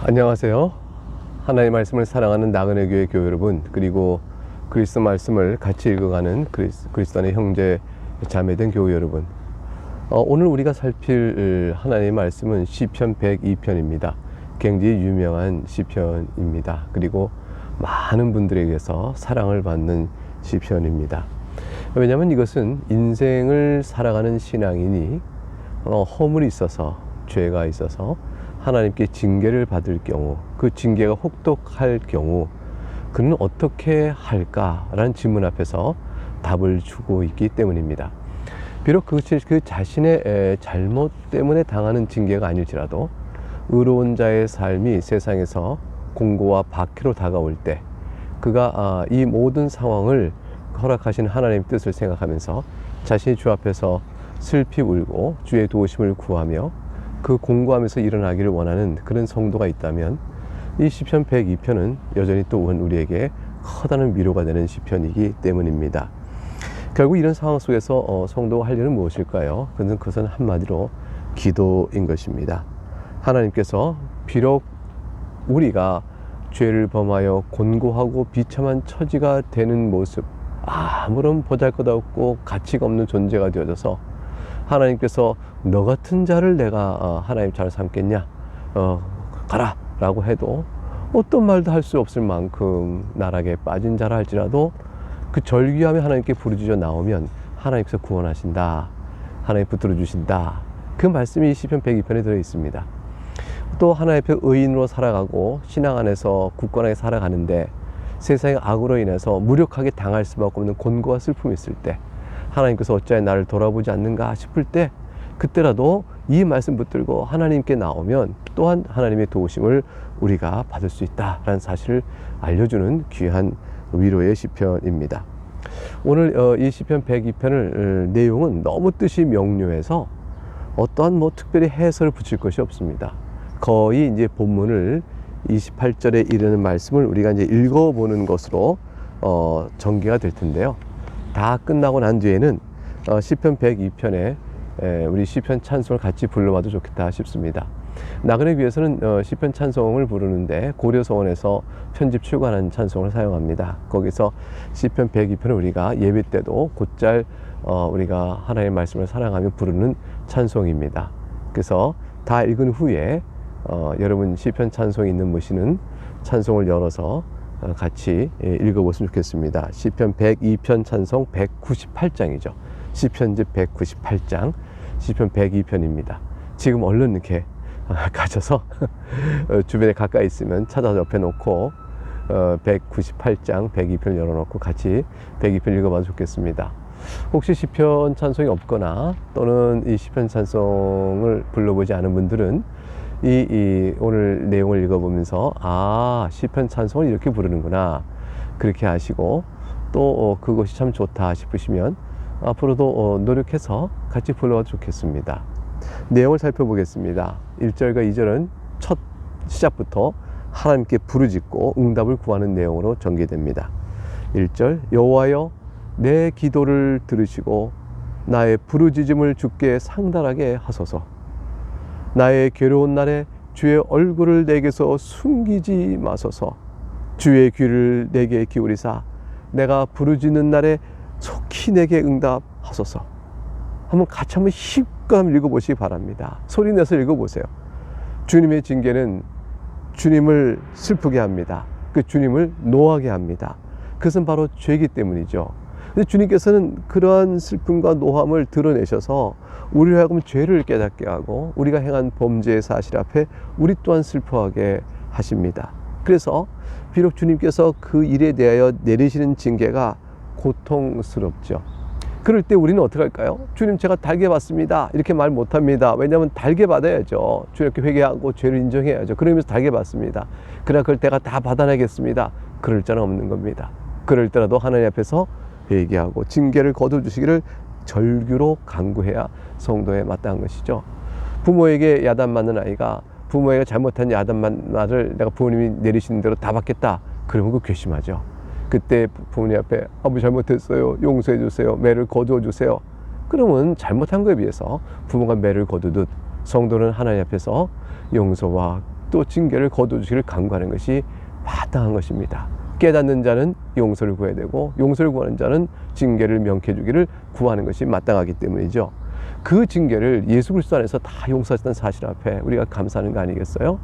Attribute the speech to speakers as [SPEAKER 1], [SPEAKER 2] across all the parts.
[SPEAKER 1] 안녕하세요. 하나님의 말씀을 사랑하는 나그네 교회 교회 여러분, 그리고 그리스도 말씀을 같이 읽어가는 그리스도 안의 형제 자매된 교회 여러분, 오늘 우리가 살필 하나님의 말씀은 시편 102편입니다. 굉장히 유명한 시편입니다. 그리고 많은 분들에게서 사랑을 받는 시편입니다. 왜냐하면 이것은 인생을 살아가는 신앙인이 허물이 있어서, 죄가 있어서 하나님께 징계를 받을 경우, 그 징계가 혹독할 경우 그는 어떻게 할까라는 질문 앞에서 답을 주고 있기 때문입니다. 비록 그것이 그 자신의 잘못 때문에 당하는 징계가 아닐지라도 의로운 자의 삶이 세상에서 공고와 박해로 다가올 때 그가 이 모든 상황을 허락하신 하나님의 뜻을 생각하면서 자신이 주 앞에서 슬피 울고 주의 도우심을 구하며 그 공고하면서 일어나기를 원하는 그런 성도가 있다면 이 시편 102편은 여전히 또 우리에게 커다란 위로가 되는 시편이기 때문입니다. 결국 이런 상황 속에서 성도가 할 일은 무엇일까요? 그것은 한마디로 기도인 것입니다. 하나님께서 비록 우리가 죄를 범하여 곤고하고 비참한 처지가 되는 모습, 아무런 보잘것없고 가치가 없는 존재가 되어져서 하나님께서 너 같은 자를 내가 하나님 잘 삼겠냐, 가라 라고 해도 어떤 말도 할 수 없을 만큼 나락에 빠진 자라 할지라도 그 절규하며 하나님께 부르짖어 나오면 하나님께서 구원하신다, 하나님 붙들어 주신다, 그 말씀이 시편 102편에 들어 있습니다. 또 하나님 앞에 의인으로 살아가고 신앙 안에서 굳건하게 살아가는데 세상의 악으로 인해서 무력하게 당할 수밖에 없는 곤고와 슬픔이 있을 때 하나님께서 어찌하여 나를 돌아보지 않는가 싶을 때 그때라도 이 말씀 붙들고 하나님께 나오면 또한 하나님의 도우심을 우리가 받을 수 있다라는 사실을 알려주는 귀한 위로의 시편입니다. 오늘 이 시편 102편을 내용은 너무 뜻이 명료해서 어떠한 특별히 해설을 붙일 것이 없습니다. 거의 이제 본문을 28절에 이르는 말씀을 우리가 이제 읽어보는 것으로 전개가 될 텐데요. 다 끝나고 난 뒤에는 시편 102편에 우리 시편 찬송을 같이 불러봐도 좋겠다 싶습니다. 나그네 교회에서는 시편 찬송을 부르는데 고려서원에서 편집 출간한 찬송을 사용합니다. 거기서 시편 102편을 우리가 예배 때도 곧잘 우리가 하나님의 말씀을 사랑하며 부르는 찬송입니다. 그래서 다 읽은 후에 여러분 시편 찬송이 있는 모시는 찬송을 열어서 같이 읽어보시면 좋겠습니다. 시편 102편 찬송 198장이죠. 시편집 198장, 시편 102편입니다. 지금 얼른 이렇게 가셔서 주변에 가까이 있으면 찾아서 옆에 놓고 198장 102편을 열어놓고 같이 102편 읽어봐도 좋겠습니다. 혹시 시편 찬송이 없거나 또는 이 시편 찬송을 불러보지 않은 분들은 이 오늘 내용을 읽어보면서 시편 찬송을 이렇게 부르는구나, 그렇게 하시고 또 그것이 참 좋다 싶으시면 앞으로도 노력해서 같이 불러봐도 좋겠습니다. 내용을 살펴보겠습니다. 1절과 2절은 첫 시작부터 하나님께 부르짖고 응답을 구하는 내용으로 전개됩니다. 1절, 여호와여 내 기도를 들으시고 나의 부르짖음을 주께 상달하게 하소서. 나의 괴로운 날에 주의 얼굴을 내게서 숨기지 마소서. 주의 귀를 내게 기울이사 내가 부르짖는 날에 속히 내게 응답하소서. 한번 같이 한번 힘껏 읽어보시기 바랍니다. 소리 내서 읽어보세요. 주님의 징계는 주님을 슬프게 합니다. 그 주님을 노하게 합니다. 그것은 바로 죄이기 때문이죠. 근데 주님께서는 그러한 슬픔과 노함을 드러내셔서 우리를 하여금 죄를 깨닫게 하고 우리가 행한 범죄의 사실 앞에 우리 또한 슬퍼하게 하십니다. 그래서 비록 주님께서 그 일에 대하여 내리시는 징계가 고통스럽죠. 그럴 때 우리는 어떻게 할까요? 주님, 제가 달게 받습니다, 이렇게 말 못합니다. 왜냐하면 달게 받아야죠. 주님께 회개하고 죄를 인정해야죠. 그러면서 달게 받습니다. 그러나 그걸 내가 다 받아내겠습니다, 그럴 자는 없는 겁니다. 그럴 때라도 하나님 앞에서 회개하고 징계를 거둬주시기를 절규로 간구해야 성도에 마땅한 것이죠. 부모에게 야단 맞는 아이가 부모에게 잘못한 야단 말을 내가 부모님이 내리시는 대로 다 받겠다, 그러면 그 괘씸하죠. 그때 부모님 앞에 아버지 잘못했어요, 용서해 주세요, 매를 거두어 주세요, 그러면 잘못한 거에 비해서 부모가 매를 거두듯 성도는 하나님 앞에서 용서와 또 징계를 거두시기를 간구하는 것이 마땅한 것입니다. 깨닫는 자는 용서를 구해야 되고 용서를 구하는 자는 징계를 명쾌해 주기를 구하는 것이 마땅하기 때문이죠. 그 징계를 예수 그리스도 안에서 다 용서하셨다는 사실 앞에 우리가 감사하는 거 아니겠어요?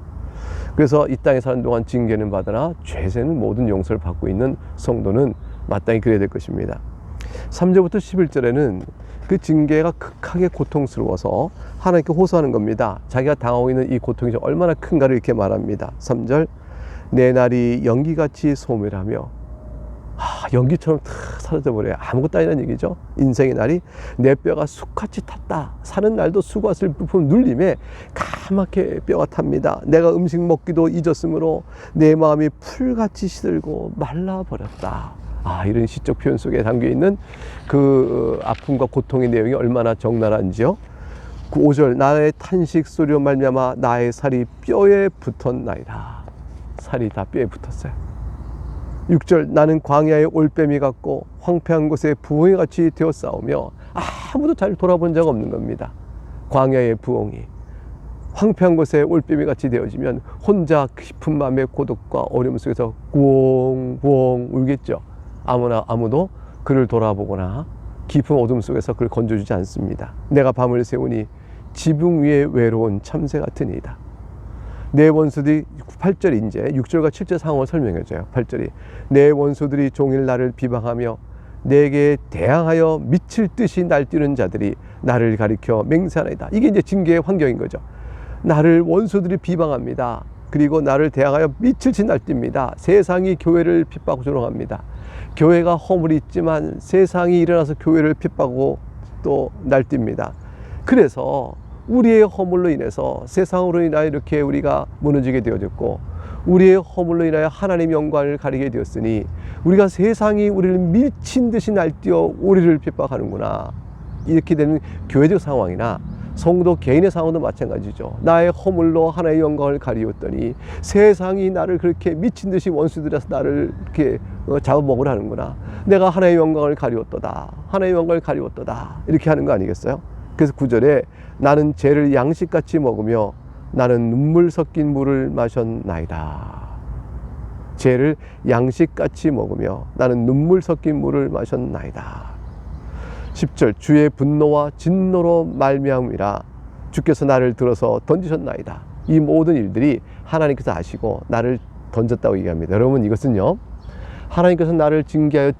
[SPEAKER 1] 그래서 이 땅에 사는 동안 징계는 받으나 죄세는 모든 용서를 받고 있는 성도는 마땅히 그래야 될 것입니다. 3절부터 11절에는 그 징계가 극하게 고통스러워서 하나님께 호소하는 겁니다. 자기가 당하고 있는 이 고통이 얼마나 큰가를 이렇게 말합니다. 3절, 내 날이 연기같이 소멸하며, 연기처럼 탁 사라져버려요. 아무것도 아니라는 얘기죠. 인생의 날이 내 뼈가 숯같이 탔다. 사는 날도 수고했을 부품 눌림에 까맣게 뼈가 탑니다. 내가 음식 먹기도 잊었으므로 내 마음이 풀같이 시들고 말라버렸다. 이런 시적 표현 속에 담겨있는 그 아픔과 고통의 내용이 얼마나 적나라한지요. 5절, 나의 탄식 소리로 말미암아 나의 살이 뼈에 붙었나이다. 살이 다 뼈에 붙었어요. 6절, 나는 광야의 올빼미 같고 황폐한 곳에 부엉이 같이 되어 싸우며, 아무도 잘 돌아본 적 없는 겁니다. 광야의 부엉이, 황폐한 곳에 올빼미 같이 되어지면 혼자 깊은 마음의 고독과 어려움 속에서 구엉구엉 울겠죠. 아무도 그를 돌아보거나 깊은 어둠 속에서 그를 건져주지 않습니다. 내가 밤을 새우니 지붕 위에 외로운 참새 같으니이다. 내 원수들이, 8절이 이제 6절과 7절 상황을 설명해줘요. 8절이, 내 원수들이 종일 나를 비방하며 내게 대항하여 미칠 듯이 날뛰는 자들이 나를 가리켜 맹세하나이다. 이게 이제 징계의 환경인 거죠. 나를 원수들이 비방합니다. 그리고 나를 대항하여 미칠 듯이 날뜁니다. 세상이 교회를 핍박하고 조롱합니다. 교회가 허물이 있지만 세상이 일어나서 교회를 핍박하고 또 날뜁니다. 그래서 우리의 허물로 인해서 세상으로 인하여 이렇게 우리가 무너지게 되어졌고, 우리의 허물로 인하여 하나님의 영광을 가리게 되었으니 우리가 세상이 우리를 미친 듯이 날뛰어 우리를 핍박하는구나. 이렇게 되는 교회적 상황이나 성도 개인의 상황도 마찬가지죠. 나의 허물로 하나님의 영광을 가리웠더니 세상이 나를 그렇게 미친 듯이 원수들에서 나를 이렇게 잡아먹으려 하는구나. 내가 하나님의 영광을 가리웠도다. 하나님의 영광을 가리웠도다. 이렇게 하는 거 아니겠어요? 그래서 9절에 나는 죄를 양식같이 먹으며 나는 눈물 섞인 물을 마셨나이다. 죄를 양식같이 먹으며 나는 눈물 섞인 물을 마셨나이다. 10절, 주의 분노와 진노로 말미암으리라. 주께서 나를 들어서 던지셨나이다. 이 모든 일들이 하나님께서 아시고 나를 던졌다고 얘기합니다. 여러분, 이것은요, 하나님께서 나를 징계하여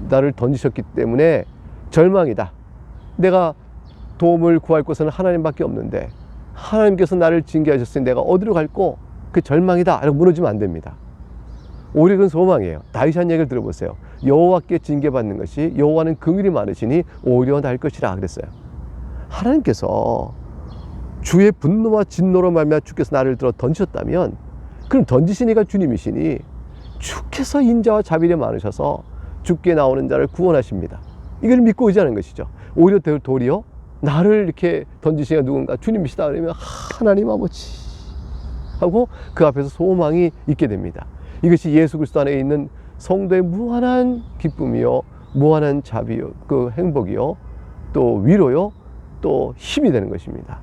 [SPEAKER 1] 나를 던지셨기 때문에 절망이다. 내가 도움을 구할 곳은 하나님밖에 없는데 하나님께서 나를 징계하셨으니 내가 어디로 갈꼬? 그 절망이다. 이렇게 무너지면 안 됩니다. 오히려 그건 소망이에요. 다윗이 한 얘기를 들어보세요. 여호와께 징계받는 것이 여호와는 긍휼이 많으시니 오히려 나을 것이라 그랬어요. 하나님께서 주의 분노와 진노로 말미암아 주께서 나를 들어 던지셨다면, 그럼 던지시니가 주님이시니 주께서 인자와 자비가 많으셔서 죽게 나오는 자를 구원하십니다. 이걸 믿고 의지하는 것이죠. 오히려 도리어 나를 이렇게 던지시니가 누군가 주님이시다 그러면 하나님 아버지 하고 그 앞에서 소망이 있게 됩니다. 이것이 예수 그리스도 안에 있는 성도의 무한한 기쁨이요, 무한한 자비요, 그 행복이요, 또 위로요, 또 힘이 되는 것입니다.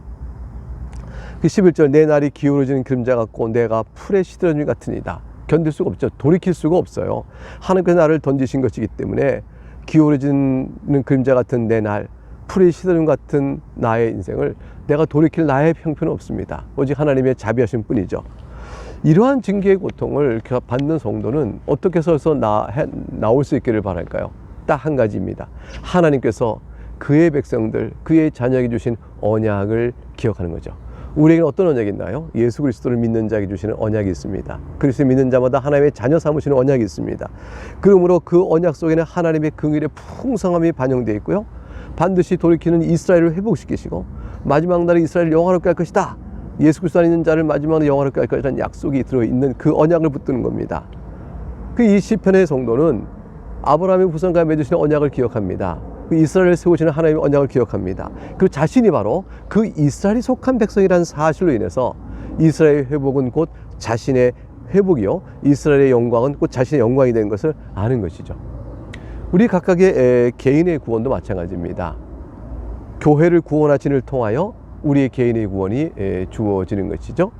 [SPEAKER 1] 그 11절, 내 날이 기울어지는 그림자 같고 내가 풀에 시들어진 것 같으니이다. 견딜 수가 없죠. 돌이킬 수가 없어요. 하나님께서 나를 던지신 것이기 때문에 기울어지는 그림자 같은 내 날, 풀이 시들어진 것 같은 나의 인생을 내가 돌이킬 나의 형편은 없습니다. 오직 하나님의 자비하신 뿐이죠. 이러한 징계의 고통을 받는 성도는 어떻게 해서 나올 수 있기를 바랄까요? 딱 한 가지입니다. 하나님께서 그의 백성들, 그의 자녀에게 주신 언약을 기억하는 거죠. 우리에게는 어떤 언약이 있나요? 예수 그리스도를 믿는 자에게 주시는 언약이 있습니다. 그리스도 믿는 자마다 하나님의 자녀 삼으시는 언약이 있습니다. 그러므로 그 언약 속에는 하나님의 긍휼의 풍성함이 반영되어 있고요, 반드시 돌이키는 이스라엘을 회복시키시고 마지막 날에 이스라엘을 영화롭게 할 것이다. 예수 그리스도 안에 있는 자를 마지막으로 영화롭게 할 것이라는 약속이 들어있는 그 언약을 붙드는 겁니다. 그 이 시편의 성도는 아브라함의 후손과 맺으시는 언약을 기억합니다. 그 이스라엘을 세우시는 하나님의 언약을 기억합니다. 그 자신이 바로 그 이스라엘이 속한 백성이라는 사실로 인해서 이스라엘의 회복은 곧 자신의 회복이요, 이스라엘의 영광은 곧 자신의 영광이 되는 것을 아는 것이죠. 우리 각각의 개인의 구원도 마찬가지입니다. 교회를 구원하신을 통하여 우리의 개인의 구원이 주어지는 것이죠.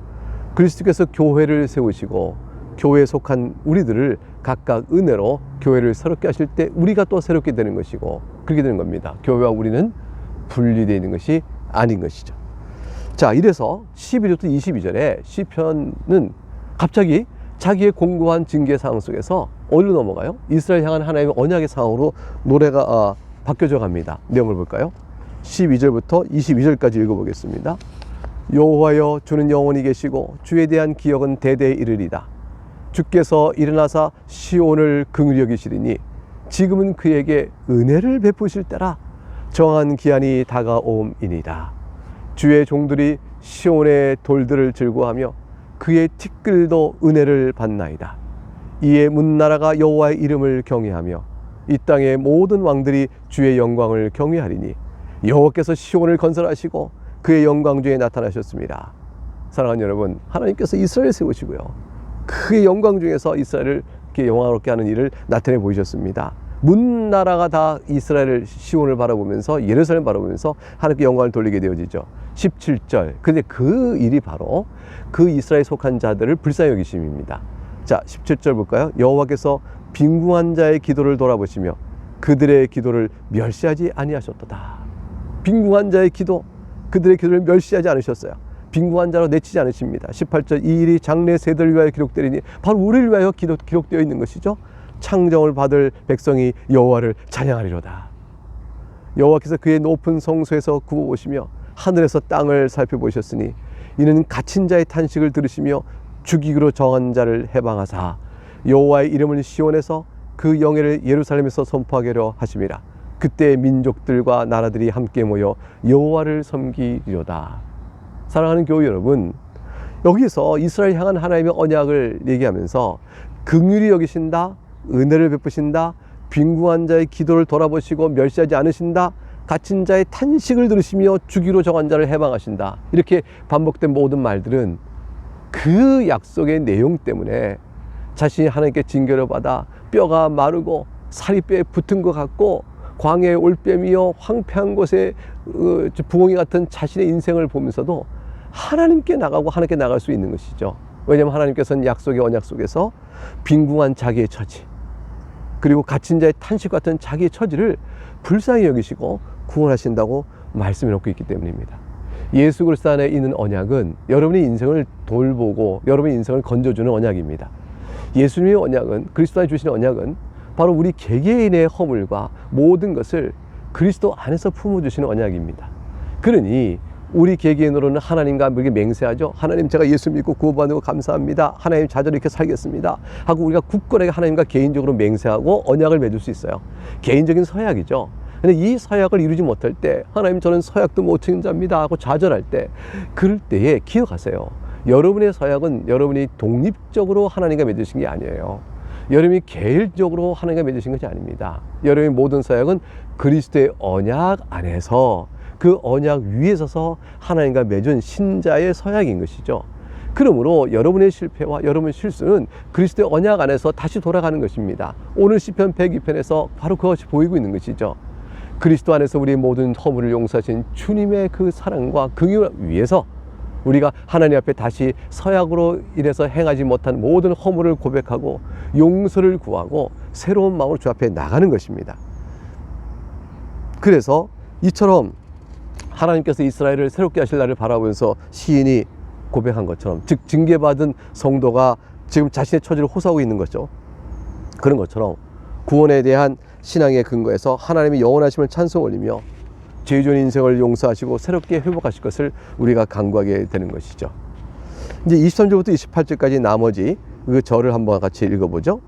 [SPEAKER 1] 그리스도께서 교회를 세우시고 교회에 속한 우리들을 각각 은혜로 교회를 새롭게 하실 때 우리가 또 새롭게 되는 것이고 그렇게 되는 겁니다. 교회와 우리는 분리되어 있는 것이 아닌 것이죠. 자, 이래서 11절부터 22절에 시편은 갑자기 자기의 공고한 징계 상황 속에서 어디로 넘어가요? 이스라엘 향한 하나님의 언약의 상황으로 노래가 바뀌어져 갑니다. 내용을 볼까요? 12절부터 22절까지 읽어보겠습니다. 여호와여, 주는 영원히 계시고 주에 대한 기억은 대대에 이르리다. 주께서 일어나사 시온을 긍휼히 여기시리니 지금은 그에게 은혜를 베푸실 때라. 정한 기한이 다가옴이니이다. 주의 종들이 시온의 돌들을 즐거워하며 그의 티끌도 은혜를 받나이다. 이에 문나라가 여호와의 이름을 경외하며 이 땅의 모든 왕들이 주의 영광을 경외하리니 여호와께서 시온을 건설하시고 그의 영광 중에 나타나셨습니다. 사랑하는 여러분, 하나님께서 이스라엘을 세우시고요, 그의 영광 중에서 이스라엘을 이렇게 영광롭게 하는 일을 나타내 보이셨습니다. 문나라가 다 이스라엘을, 시온을 바라보면서, 예루살렘을 바라보면서 하나님께 영광을 돌리게 되어지죠. 17절. 근데 그 일이 바로 그 이스라엘에 속한 자들을 불쌍히 여기심입니다. 자, 17절 볼까요? 여호와께서 빈궁한 자의 기도를 돌아보시며 그들의 기도를 멸시하지 아니하셨도다. 빈궁한 자의 기도, 그들의 기도를 멸시하지 않으셨어요. 빈궁한 자로 내치지 않으십니다. 18절. 이 일이 장래 세대를 위하여 기록되리니 바로 우리를 위하여 기록되어 있는 것이죠. 창정을 받을 백성이 여호와를 찬양하리로다. 여호와께서 그의 높은 성소에서 굽어보시며 하늘에서 땅을 살펴보셨으니 이는 갇힌 자의 탄식을 들으시며 죽이기로 정한 자를 해방하사 여호와의 이름을 시온에서 그 영예를 예루살렘에서 선포하기로 하심이라. 그때 민족들과 나라들이 함께 모여 여호와를 섬기리로다. 사랑하는 교회 여러분, 여기서 이스라엘 향한 하나님의 언약을 얘기하면서 긍휼히 여기신다, 은혜를 베푸신다, 빈궁한 자의 기도를 돌아보시고 멸시하지 않으신다, 갇힌 자의 탄식을 들으시며 주기로 정한 자를 해방하신다, 이렇게 반복된 모든 말들은 그 약속의 내용 때문에 자신이 하나님께 징계를 받아 뼈가 마르고 살이 뼈에 붙은 것 같고 광야의 올빼미여 황폐한 곳에 부엉이 같은 자신의 인생을 보면서도 하나님께 나가고 하나님께 나갈 수 있는 것이죠. 왜냐하면 하나님께서는 약속의 언약 속에서 빈궁한 자기의 처지, 그리고 갇힌 자의 탄식 같은 자기의 처지를 불쌍히 여기시고 구원하신다고 말씀해 놓고 있기 때문입니다. 예수 그리스도 안에 있는 언약은 여러분의 인생을 돌보고 여러분의 인생을 건져주는 언약입니다. 예수님의 언약은, 그리스도 안에 주시는 언약은 바로 우리 개개인의 허물과 모든 것을 그리스도 안에서 품어주시는 언약입니다. 그러니 우리 개개인으로는 하나님과 우리에게 맹세하죠. 하나님, 제가 예수 믿고 구원받는 거 감사합니다. 하나님, 자녀로 이렇게 살겠습니다 하고 우리가 굳건하게 하나님과 개인적으로 맹세하고 언약을 맺을 수 있어요. 개인적인 서약이죠. 근데 이 서약을 이루지 못할 때, 하나님, 저는 서약도 못 지킨 자입니다 하고 좌절할 때, 그럴 때에 기억하세요. 여러분의 서약은 여러분이 독립적으로 하나님과 맺으신 게 아니에요. 여러분이 개인적으로 하나님과 맺으신 것이 아닙니다. 여러분의 모든 서약은 그리스도의 언약 안에서, 그 언약 위에 서서 하나님과 맺은 신자의 서약인 것이죠. 그러므로 여러분의 실패와 여러분의 실수는 그리스도의 언약 안에서 다시 돌아가는 것입니다. 오늘 시편 102편에서 바로 그것이 보이고 있는 것이죠. 그리스도 안에서 우리의 모든 허물을 용서하신 주님의 그 사랑과 긍휼 위에서 우리가 하나님 앞에 다시 서약으로 인해서 행하지 못한 모든 허물을 고백하고 용서를 구하고 새로운 마음으로 주 앞에 나가는 것입니다. 그래서 이처럼 하나님께서 이스라엘을 새롭게 하실 날을 바라보면서 시인이 고백한 것처럼, 즉 징계받은 성도가 지금 자신의 처지를 호소하고 있는 거죠. 그런 것처럼 구원에 대한 신앙의 근거에서 하나님의 영원하심을 찬송 올리며 죄 지은 인생을 용서하시고 새롭게 회복하실 것을 우리가 간구하게 되는 것이죠. 이제 23절부터 28절까지 나머지 그 절을 한번 같이 읽어보죠.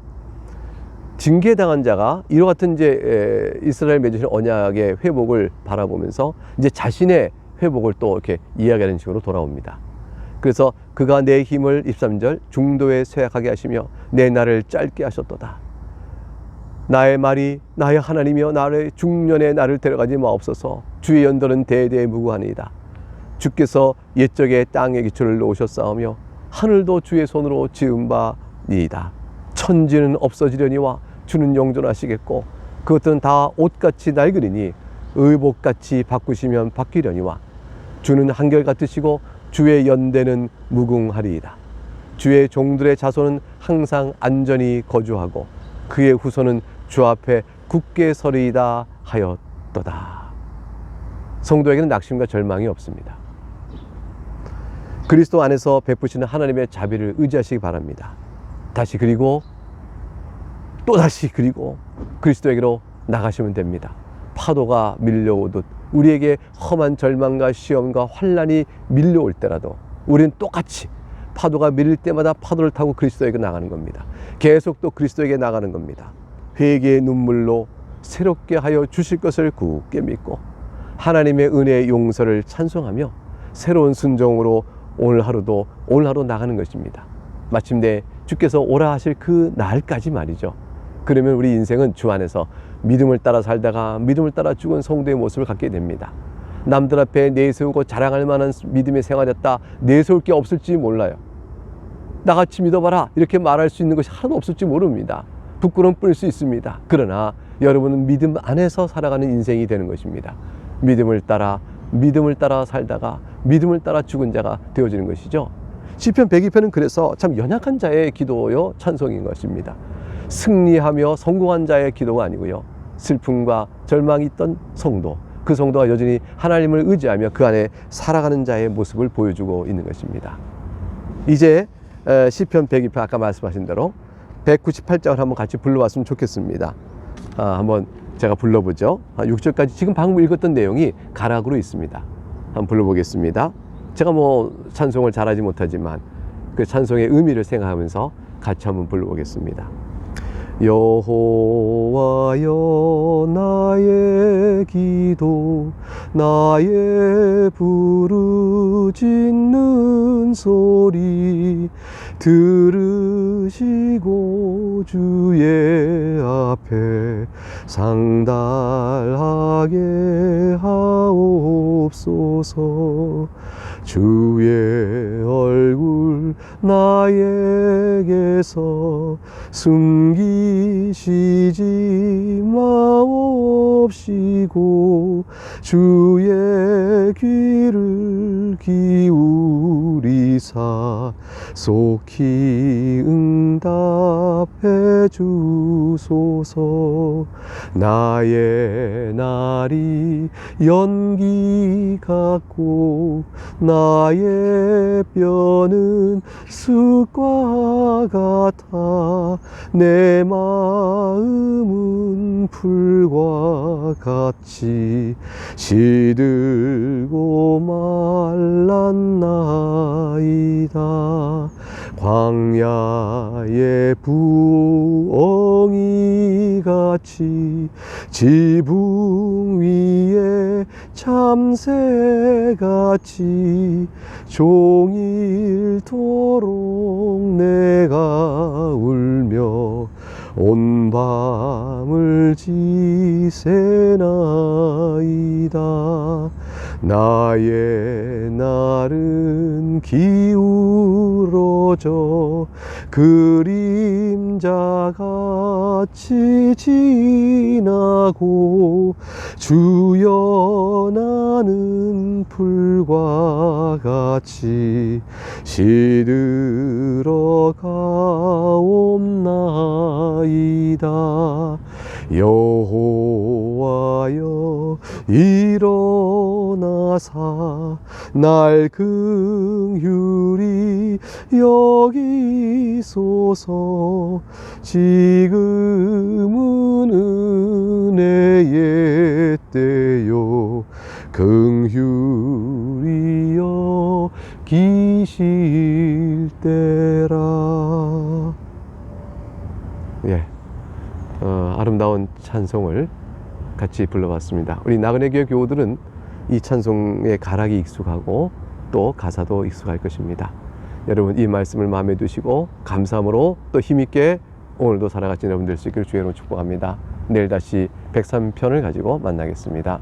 [SPEAKER 1] 징계당한 자가 이와 같은 이제 이스라엘 맺으신 언약의 회복을 바라보면서 이제 자신의 회복을 또 이렇게 이야기하는 식으로 돌아옵니다. 그래서 그가 내 힘을 23절 중도에 쇠약하게 하시며 내 날을 짧게 하셨도다. 나의 말이 나의 하나님이여 나를 중년에 나를 데려가지 마옵소서. 주의 연도는 대대에 무구하니이다. 주께서 옛적에 땅의 기초를 놓으셨사오며 하늘도 주의 손으로 지은 바니이다. 천지는 없어지려니와 주는 영존하시겠고 그것들은 다 옷같이 낡으리니 의복같이 바꾸시면 바뀌려니와 주는 한결같으시고 주의 연대는 무궁하리이다. 주의 종들의 자손은 항상 안전히 거주하고 그의 후손은 주 앞에 굳게 서리이다 하였도다. 성도에게는 낙심과 절망이 없습니다. 그리스도 안에서 베푸시는 하나님의 자비를 의지하시기 바랍니다. 다시 그리고 또다시 그리고 그리스도에게로 나가시면 됩니다. 파도가 밀려오듯 우리에게 험한 절망과 시험과 환난이 밀려올 때라도 우리는 똑같이 파도가 밀릴 때마다 파도를 타고 그리스도에게 나가는 겁니다. 계속 또 그리스도에게 나가는 겁니다. 회개의 눈물로 새롭게 하여 주실 것을 굳게 믿고 하나님의 은혜의 용서를 찬송하며 새로운 순종으로 오늘 하루 나가는 것입니다. 마침내 주께서 오라 하실 그 날까지 말이죠. 그러면 우리 인생은 주 안에서 믿음을 따라 살다가 믿음을 따라 죽은 성도의 모습을 갖게 됩니다. 남들 앞에 내세우고 자랑할 만한 믿음의 생활이었다 내세울 게 없을지 몰라요. 나같이 믿어봐라 이렇게 말할 수 있는 것이 하나도 없을지 모릅니다. 부끄러움 뿐일 수 있습니다. 그러나 여러분은 믿음 안에서 살아가는 인생이 되는 것입니다. 믿음을 따라 살다가 믿음을 따라 죽은 자가 되어지는 것이죠. 시편 102편은 그래서 참 연약한 자의 기도요 찬송인 것입니다. 승리하며 성공한 자의 기도가 아니고요, 슬픔과 절망이 있던 성도, 그 성도가 여전히 하나님을 의지하며 그 안에 살아가는 자의 모습을 보여주고 있는 것입니다. 이제 시편 102편 아까 말씀하신 대로 198장을 한번 같이 불러봤으면 좋겠습니다. 한번 제가 불러보죠. 6절까지 지금 방금 읽었던 내용이 가락으로 있습니다. 한번 불러보겠습니다. 제가 찬송을 잘하지 못하지만 그 찬송의 의미를 생각하면서 같이 한번 불러보겠습니다. 여호와여 나의 기도 나의 부르짖는 소리 들으시고 주의 앞에 상달하게 하옵소서. 주의 얼굴 나에게서 숨기시지 마옵시고 주의 귀를 기울이사 속히 응답해 주소서. 나의 날이 연기 같고 나의 뼈는 쑥과 같아 내 마음은 풀과 같이 시들고 말랐나이다. 광야의 부엉이 같이 지붕 위에 참새 같이 종일토록 내가 울며 온 밤을 지새나이다. 나의 날은 기울어져 그림자같이 지나고 주여 나는 풀과 같이 시들어 가옵나이다. 여호와여 일어나사 날 긍휼히 여기소서. 지금은 은혜의 때요 긍휼히 여기실 때라. 아름다운 찬송을 같이 불러봤습니다. 우리 나그네 교회 교우들은 이 찬송의 가락이 익숙하고 또 가사도 익숙할 것입니다. 여러분 이 말씀을 마음에 두시고 감사함으로 또 힘있게 오늘도 살아가신 여러분 될 수 있기를 주의 이름으로 축복합니다. 내일 다시 103편을 가지고 만나겠습니다.